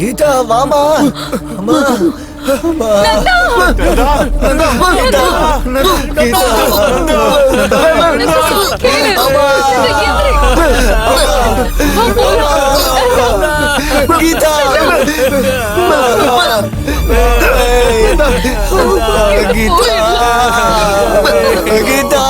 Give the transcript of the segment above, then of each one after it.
கீதா வாமா அம்மா Geetha Geetha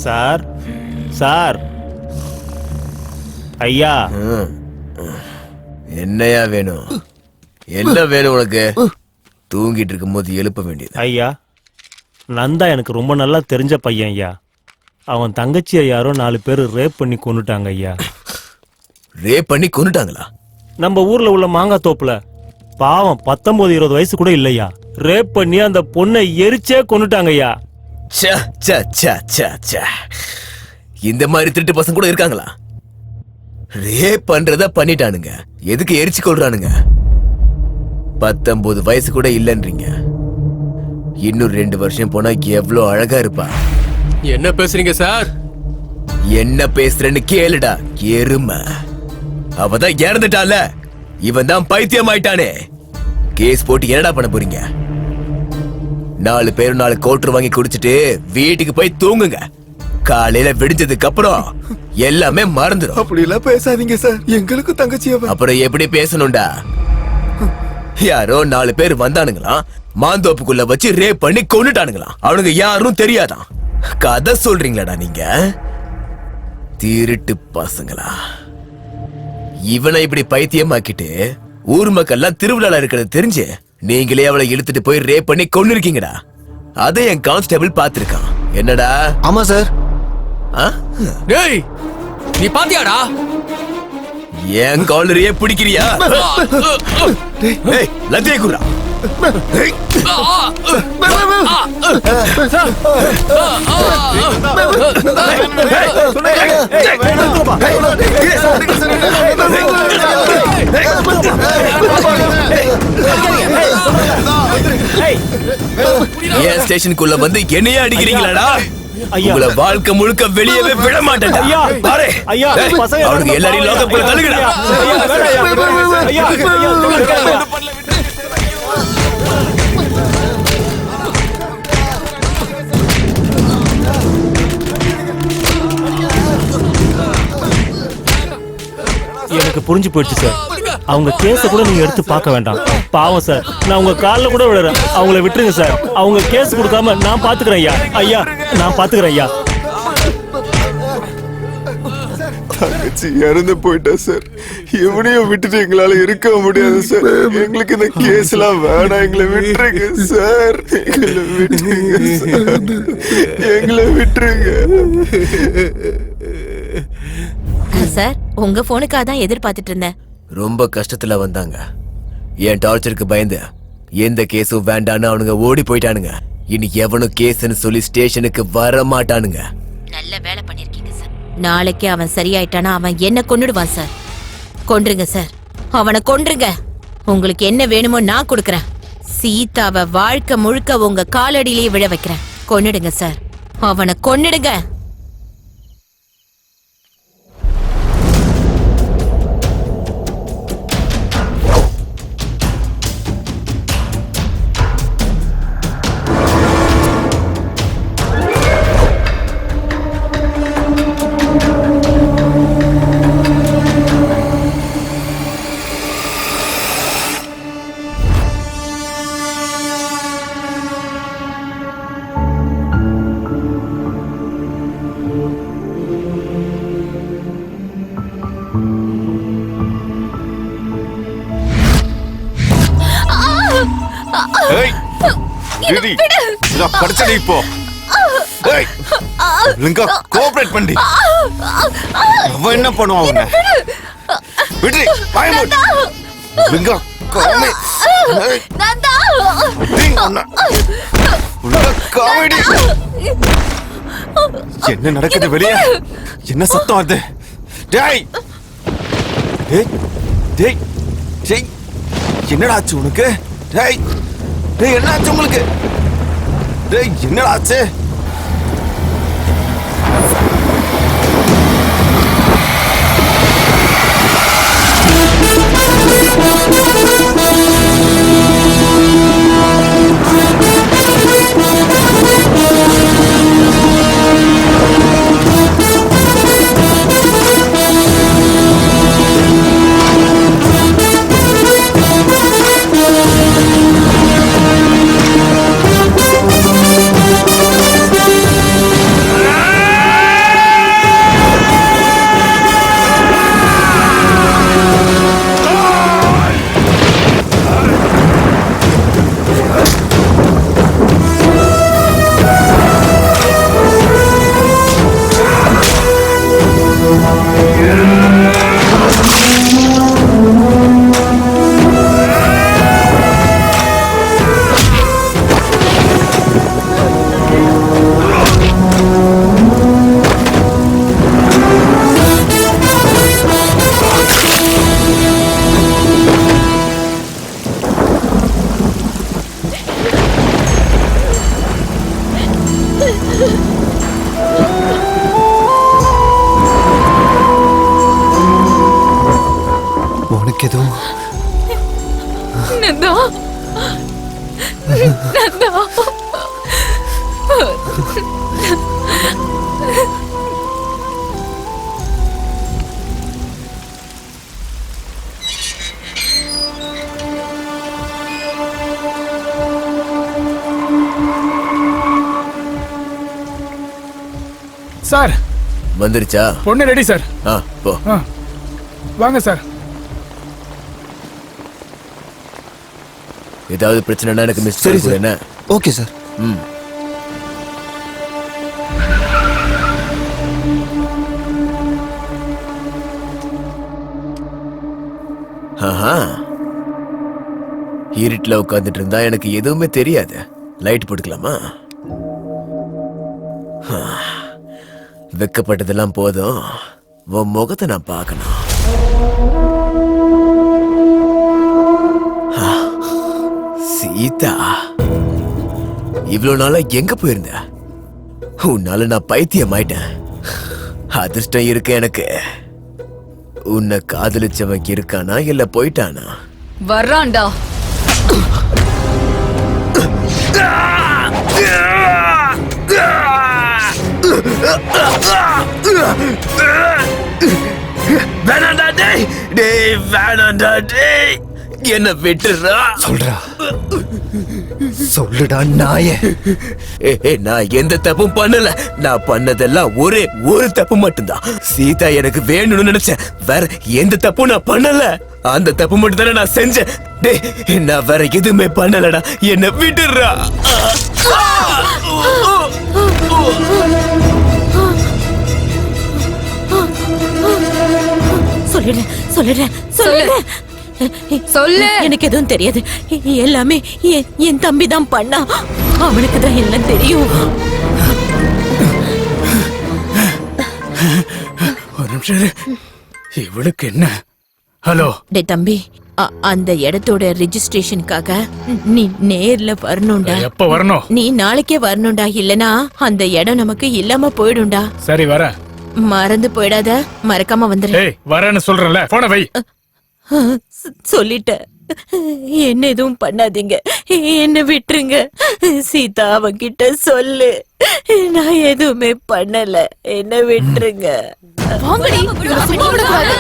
sir sir ஐயா என்னையா வேணும்? என்ன வேணும் உனக்கு? தூங்கிட்டு இருக்கும் போது எழுப்ப வேண்டியது. ஐயா நந்தா எனக்கு ரொம்ப நல்லா தெரிஞ்ச பையன் ஐயா. அவன் தங்கச்சியை யாரோ 4 பேர் ரேப் பண்ணி கொன்னுட்டாங்க ஐயா. ரேப் பண்ணி கொன்னுட்டாங்களா? நம்ம ஊர்ல உள்ள மாங்காய் தோப்புல பாவம் 19-20 வயசு கூட இல்லையா. ரேப் பண்ணி அந்த பொண்ணை எரிச்சே கொன்னுட்டாங்க ஐயா. இந்த மாதிரி திருட்டு பசங்க கூட இருக்காங்களா? ரேப் பண்றத பண்ணிட்டானுங்க, எதுக்கு எரிச்சு கொள்றானுங்க? 19 வயசு கூட இல்லன்றீங்க. இன்னும் 2 வருஷம் போனா எவ்வளவு அழகா இருப்பா. என்ன பேசுறீங்க சார்? என்ன பேசுறேன்னு கேளுடா எருமை. அவதான் இறந்துட்டால, இவன் தான் பைத்தியம் ஆயிட்டானே. கேஸ் போட்டு என்னடா பண்ண போறீங்க? 4 பேரும் 4 கோட்டர் வாங்கி குடிச்சிட்டு வீட்டுக்கு போய் தூங்குங்க. காலையில விடிஞ்சதுக்கு அப்புறம் எல்லாமே மறந்துடும். அப்படி எல்லாம் பேசாதீங்க சார், எங்களுக்கு தங்கச்சி. அப்புறம் எப்படி பேசணும்டா? யாரோ 4 பேர் வந்தானுங்களாம், மாந்தோப்புக்குள்ள வச்சு ரேப் பண்ணி கொன்னுட்டானுங்களாம். அவனுங்க யாரும் தெரியாதான். கதை சொல்றீங்களாடா நீங்க? திருட்டு பசங்களா. இவனை இப்படி பைத்தியமாக்கிட்டு ஊர் மக்கள்லாம் திருவிழா இருக்கிறது தெரிஞ்சு நீங்களே அவளை இழுத்துட்டு போய் ரேப் பண்ணி கொன்னு இருக்கீங்கடா. அதை என் கான்ஸ்டபிள் பாத்திருக்கான். என்னடா? ஆமா சார். டேய் நீ பாத்தியாடா? என் காலரையே பிடிக்கிறியா? லத்தியை குடுறா. என் ஸ்டேஷனுக்குள்ள வந்து என்னையே அடிக்கிறீங்களாடா? உங்கள வாழ்க்கை முழுக்க வெளியவே விட மாட்டேன். அவனுக்கு எல்லாரையும் லோகப்புல தள்ளுங்கடா. எனக்கு புரிஞ்சு போயிடுச்சு சார். அவங்க கேஸ கூட நீங்க எடுத்து பார்க்க வேண்டாம். பாவம் சார், நான் உங்க காலில் கூட விடுறேன். அவங்கள விட்டுருங்க சார். அவங்க கேஸ் கொடுக்காம நான் பாத்துக்கிறேன் ஐயா. ஐயா நான் பாத்துக்கிறேன் ஐயா. தங்கச்சி இறந்து போயிட்டா சார். இவனையும் விட்டுட்டு எங்களால இருக்க முடியாது சார். எங்களுக்கு இந்த கேஸ் எல்லாம் வேணாம். எங்களை விட்டுருங்க சார். எங்களை விட்டுருங்க சார். எங்களை விட்டுருங்க சார். உங்க போனுக்காக தான் எதிர்பார்த்துட்டு இருந்தேன். ரொம்ப கஷ்டத்துல வந்தாங்க. என் டார்ச்சருக்கு பயந்து எந்த கேஸும் வேண்டான்னு அவனுங்க ஓடி போயிட்டானுங்க. இனி எவனும் கேஸ்ன்னு சொல்லி ஸ்டேஷனுக்கு வர மாட்டானுங்க. நல்ல வேலை பண்ணிருக்கீங்க சார். நாளைக்கு அவன் சரியாயிட்டானா அவன் என்ன கொன்னுடுவான் சார். கொன்றுங்க சார், அவனை கொன்றுங்க. உங்களுக்கு என்ன வேணுமோ நான் கொடுக்கறேன். சீதாவை வாழ்க்கை முழுக்க உங்க காலடியிலேயே விழ வைக்கிறேன். கொன்னுடுங்க சார், அவனை கொன்னுடுங்க. டிடி நான் படிச்சடி இப்போ ஏய் லிங்கா கோஆபரேட் பண்ணி அவன் என்ன பண்ணுவான் அவனை விடு பயமுட் லிங்கா காமே ஏய் நந்தா டிங் காமெடி என்ன நடக்குது வெளியே என்ன சத்தம் அது டேய் டேய் டேய் டேய் என்னடா ஆச்சு உனக்கு டேய் டேய் என்ன ஆச்சு உங்களுக்கு டேய் என்னடா ஆச்சு உனக்கு எதுவும் நந்தா நந்தா சார் வந்துருச்சா? பொண்ணு ரெடி சார். போ. வாங்க சார். ஏதாவது பிரச்சனைனா எனக்கு மிஸ் சரி பண்ணு. என்ன? Okay sir. ஆஹா, இருட்டில் உட்காந்துட்டு இருந்தா எனக்கு எதுவுமே தெரியாது. லைட் போட்டுக்கலாமா? வெக்கப்பட்டதெல்லாம் போதும், உன் முகத்தை நான் பார்க்கணும். சீதா, இவ்வளவு நாளா எங்க போயிருந்த? உன்னால நான் பைத்தியம் ஆயிட்டேன். அதிர்ஷ்டம் இருக்கு எனக்கு. உன்னை காதலிச்சவன் இருக்கானா இல்ல போயிட்டானா? வர்றான்டா. வேணாண்டா டேய், டேய் வேணாண்டா டேய், என்ன விட்டுறா. சொல்றா, சொல்லுடா நாயே. நான் எந்த தப்பும் பண்ணல. நான் பண்ணதெல்லாம் ஒரே ஒரு தப்பு மட்டும்தான். சீதா எனக்கு வேணும்னு நினைச்சேன், வேற எந்த தப்பும் நான் பண்ணல. அந்த தப்பு மட்டும் தானே நான் செஞ்சேன். டேய், நான் வேற எதுவுமே பண்ணலடா, என்ன விட்டுறா. சொல்லிடுறேன் சொல்லிடுறேன் சொல்லிடுறேன். சொல்லு. எனக்கு எதுவும் தெரியாது. எல்லாமே என் தம்பி தான் பண்ணா. அவனுக்கு தான் எல்லாம் தெரியும். ஒரு நிமிஷம். இவளுக்கு என்ன? ஹலோ டே தம்பி, அந்த இடத்தோட ரெஜிஸ்ட்ரேஷனுக்காக நீ நேர்ல வரணும்டா. எப்ப வரணும்? நீ நாளைக்கே வரணும்டா, இல்லனா அந்த இடம் நமக்கு இல்லாம போயிடும்டா. சரி வர. மறந்து போயிடாத, மறக்காம வந்துரு. ஏய் வரேன்னு சொல்றேன்ல, போன வை. சொல்லிட்ட. என்ன எதுவும் பண்ணாதீங்க, என்ன விட்டுருங்க. சீதா அவன்கிட்ட சொல்லு, நான் எதுவுமே பண்ணல, என்ன விட்டுருங்க. வாங்கடி. சும்மா விடக்கூடாது.